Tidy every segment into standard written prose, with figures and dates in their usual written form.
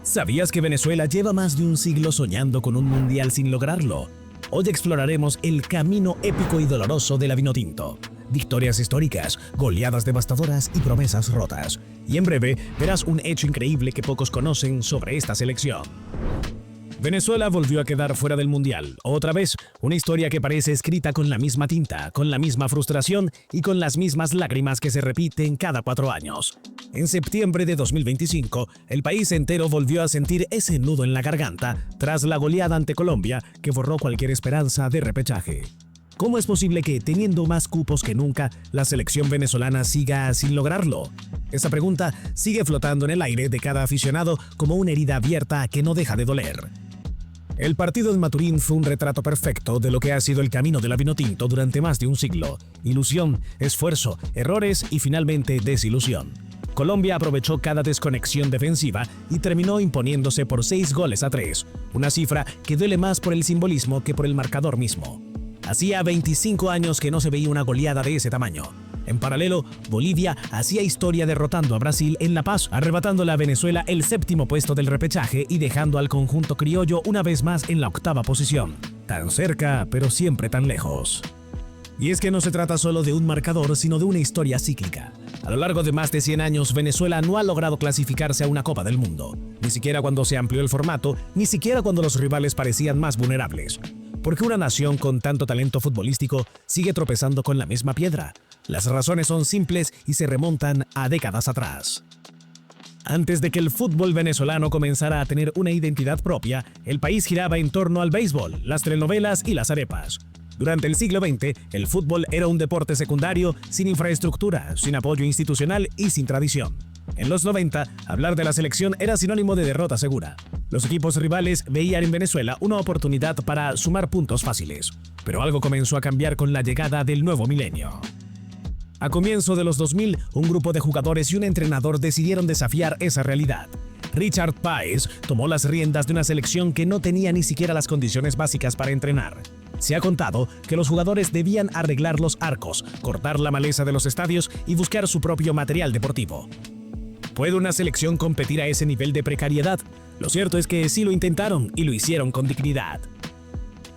¿Sabías que Venezuela lleva más de un siglo soñando con un mundial sin lograrlo? Hoy exploraremos el camino épico y doloroso de la Vinotinto. Victorias históricas, goleadas devastadoras y promesas rotas. Y en breve verás un hecho increíble que pocos conocen sobre esta selección. Venezuela volvió a quedar fuera del mundial. Otra vez, una historia que parece escrita con la misma tinta, con la misma frustración y con las mismas lágrimas que se repiten cada 4 años. En septiembre de 2025, el país entero volvió a sentir ese nudo en la garganta tras la goleada ante Colombia que borró cualquier esperanza de repechaje. ¿Cómo es posible que, teniendo más cupos que nunca, la selección venezolana siga sin lograrlo? Esa pregunta sigue flotando en el aire de cada aficionado como una herida abierta que no deja de doler. El partido en Maturín fue un retrato perfecto de lo que ha sido el camino de la Vinotinto durante más de un siglo. Ilusión, esfuerzo, errores y finalmente desilusión. Colombia aprovechó cada desconexión defensiva y terminó imponiéndose por 6-3, una cifra que duele más por el simbolismo que por el marcador mismo. Hacía 25 años que no se veía una goleada de ese tamaño. En paralelo, Bolivia hacía historia derrotando a Brasil en La Paz, arrebatándole a Venezuela el 7º puesto del repechaje y dejando al conjunto criollo una vez más en la 8ª posición. Tan cerca, pero siempre tan lejos. Y es que no se trata solo de un marcador, sino de una historia cíclica. A lo largo de más de 100 años, Venezuela no ha logrado clasificarse a una Copa del Mundo. Ni siquiera cuando se amplió el formato, ni siquiera cuando los rivales parecían más vulnerables. Porque una nación con tanto talento futbolístico sigue tropezando con la misma piedra. Las razones son simples y se remontan a décadas atrás. Antes de que el fútbol venezolano comenzara a tener una identidad propia, el país giraba en torno al béisbol, las telenovelas y las arepas. Durante el siglo XX, el fútbol era un deporte secundario, sin infraestructura, sin apoyo institucional y sin tradición. En los 90, hablar de la selección era sinónimo de derrota segura. Los equipos rivales veían en Venezuela una oportunidad para sumar puntos fáciles. Pero algo comenzó a cambiar con la llegada del nuevo milenio. A comienzo de los 2000, un grupo de jugadores y un entrenador decidieron desafiar esa realidad. Richard Páez tomó las riendas de una selección que no tenía ni siquiera las condiciones básicas para entrenar. Se ha contado que los jugadores debían arreglar los arcos, cortar la maleza de los estadios y buscar su propio material deportivo. ¿Puede una selección competir a ese nivel de precariedad? Lo cierto es que sí lo intentaron y lo hicieron con dignidad.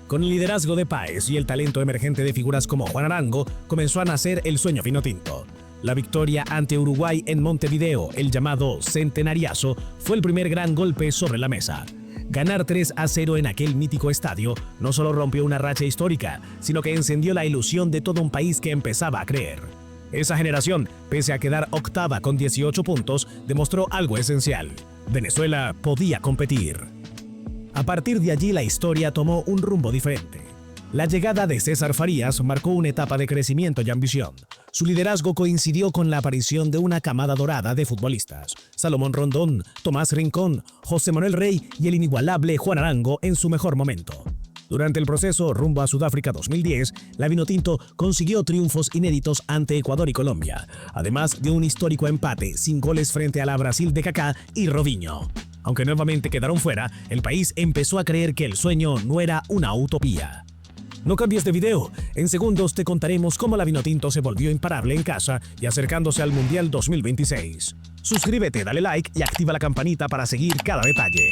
Con el liderazgo de Páez y el talento emergente de figuras como Juan Arango, comenzó a nacer el sueño vinotinto. La victoria ante Uruguay en Montevideo, el llamado Centenariazo, fue el primer gran golpe sobre la mesa. Ganar 3-0 en aquel mítico estadio no solo rompió una racha histórica, sino que encendió la ilusión de todo un país que empezaba a creer. Esa generación, pese a quedar 8ª con 18 puntos, demostró algo esencial: Venezuela podía competir. A partir de allí la historia tomó un rumbo diferente. La llegada de César Farías marcó una etapa de crecimiento y ambición. Su liderazgo coincidió con la aparición de una camada dorada de futbolistas: Salomón Rondón, Tomás Rincón, José Manuel Rey y el inigualable Juan Arango en su mejor momento. Durante el proceso rumbo a Sudáfrica 2010, la Vinotinto consiguió triunfos inéditos ante Ecuador y Colombia, además de un histórico empate sin goles frente a la Brasil de Kaká y Robinho. Aunque nuevamente quedaron fuera, el país empezó a creer que el sueño no era una utopía. No cambies de video, en segundos te contaremos cómo la Vinotinto se volvió imparable en casa y acercándose al Mundial 2026. Suscríbete, dale like y activa la campanita para seguir cada detalle.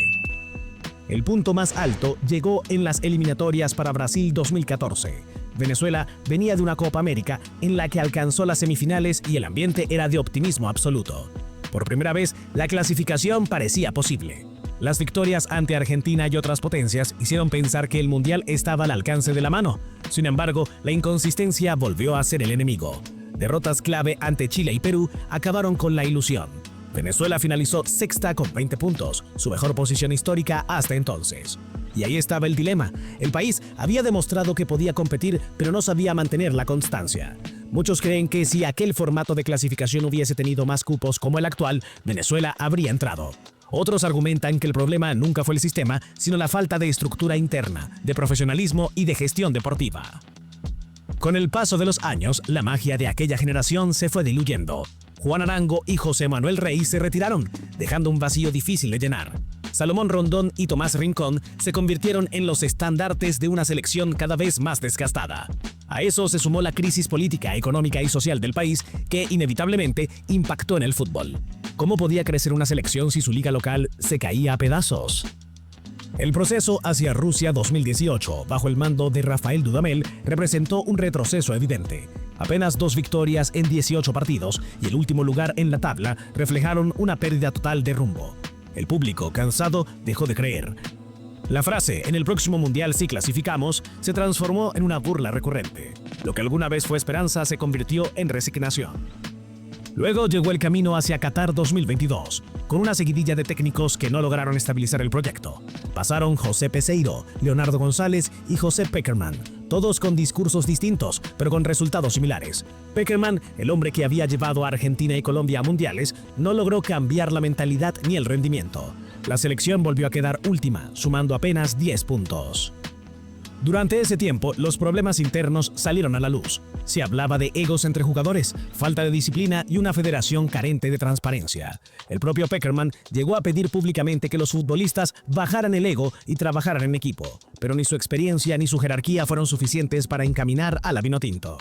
El punto más alto llegó en las eliminatorias para Brasil 2014. Venezuela venía de una Copa América en la que alcanzó las semifinales y el ambiente era de optimismo absoluto. Por primera vez, la clasificación parecía posible. Las victorias ante Argentina y otras potencias hicieron pensar que el Mundial estaba al alcance de la mano. Sin embargo, la inconsistencia volvió a ser el enemigo. Derrotas clave ante Chile y Perú acabaron con la ilusión. Venezuela finalizó 6ª con 20 puntos, su mejor posición histórica hasta entonces. Y ahí estaba el dilema. El país había demostrado que podía competir, pero no sabía mantener la constancia. Muchos creen que si aquel formato de clasificación hubiese tenido más cupos como el actual, Venezuela habría entrado. Otros argumentan que el problema nunca fue el sistema, sino la falta de estructura interna, de profesionalismo y de gestión deportiva. Con el paso de los años, la magia de aquella generación se fue diluyendo. Juan Arango y José Manuel Rey se retiraron, dejando un vacío difícil de llenar. Salomón Rondón y Tomás Rincón se convirtieron en los estandartes de una selección cada vez más desgastada. A eso se sumó la crisis política, económica y social del país que inevitablemente impactó en el fútbol. ¿Cómo podía crecer una selección si su liga local se caía a pedazos? El proceso hacia Rusia 2018, bajo el mando de Rafael Dudamel, representó un retroceso evidente. Apenas 2 victorias en 18 partidos y el último lugar en la tabla reflejaron una pérdida total de rumbo. El público, cansado, dejó de creer. La frase «en el próximo mundial sí clasificamos» se transformó en una burla recurrente. Lo que alguna vez fue esperanza se convirtió en resignación. Luego llegó el camino hacia Qatar 2022, con una seguidilla de técnicos que no lograron estabilizar el proyecto. Pasaron José Peseiro, Leonardo González y José Pekerman, todos con discursos distintos, pero con resultados similares. Pekerman, el hombre que había llevado a Argentina y Colombia a mundiales, no logró cambiar la mentalidad ni el rendimiento. La selección volvió a quedar última, sumando apenas 10 puntos. Durante ese tiempo, los problemas internos salieron a la luz. Se hablaba de egos entre jugadores, falta de disciplina y una federación carente de transparencia. El propio Pekerman llegó a pedir públicamente que los futbolistas bajaran el ego y trabajaran en equipo, pero ni su experiencia ni su jerarquía fueron suficientes para encaminar a la Vinotinto.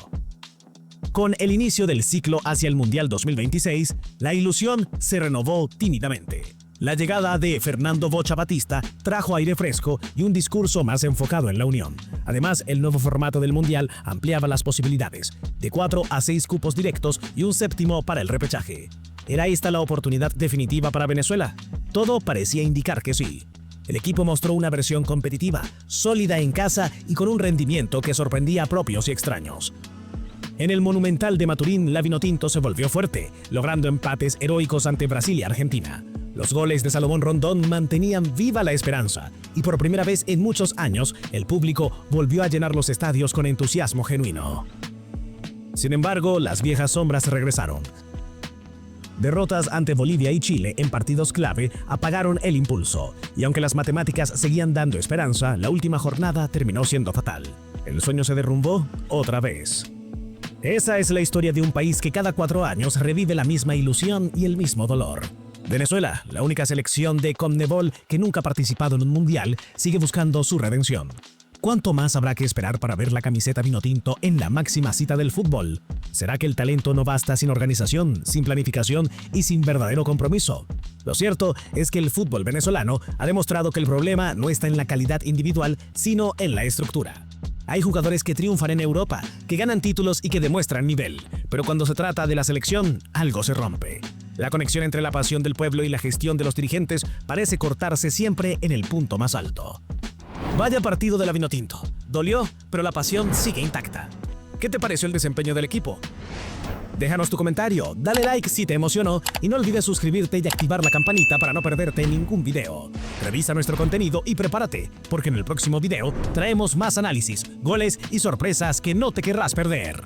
Con el inicio del ciclo hacia el Mundial 2026, la ilusión se renovó tímidamente. La llegada de Fernando Bocha Batista trajo aire fresco y un discurso más enfocado en la unión. Además, el nuevo formato del Mundial ampliaba las posibilidades, de 4 a 6 cupos directos y un 7º para el repechaje. ¿Era esta la oportunidad definitiva para Venezuela? Todo parecía indicar que sí. El equipo mostró una versión competitiva, sólida en casa y con un rendimiento que sorprendía a propios y extraños. En el Monumental de Maturín, la Vinotinto se volvió fuerte, logrando empates heroicos ante Brasil y Argentina. Los goles de Salomón Rondón mantenían viva la esperanza, y por primera vez en muchos años, el público volvió a llenar los estadios con entusiasmo genuino. Sin embargo, las viejas sombras regresaron. Derrotas ante Bolivia y Chile en partidos clave apagaron el impulso, y aunque las matemáticas seguían dando esperanza, la última jornada terminó siendo fatal. El sueño se derrumbó otra vez. Esa es la historia de un país que cada 4 años revive la misma ilusión y el mismo dolor. Venezuela, la única selección de CONMEBOL que nunca ha participado en un mundial, sigue buscando su redención. ¿Cuánto más habrá que esperar para ver la camiseta vinotinto en la máxima cita del fútbol? ¿Será que el talento no basta sin organización, sin planificación y sin verdadero compromiso? Lo cierto es que el fútbol venezolano ha demostrado que el problema no está en la calidad individual, sino en la estructura. Hay jugadores que triunfan en Europa, que ganan títulos y que demuestran nivel, pero cuando se trata de la selección, algo se rompe. La conexión entre la pasión del pueblo y la gestión de los dirigentes parece cortarse siempre en el punto más alto. Vaya partido de la Vinotinto. Dolió, pero la pasión sigue intacta. ¿Qué te pareció el desempeño del equipo? Déjanos tu comentario, dale like si te emocionó y no olvides suscribirte y activar la campanita para no perderte ningún video. Revisa nuestro contenido y prepárate, porque en el próximo video traemos más análisis, goles y sorpresas que no te querrás perder.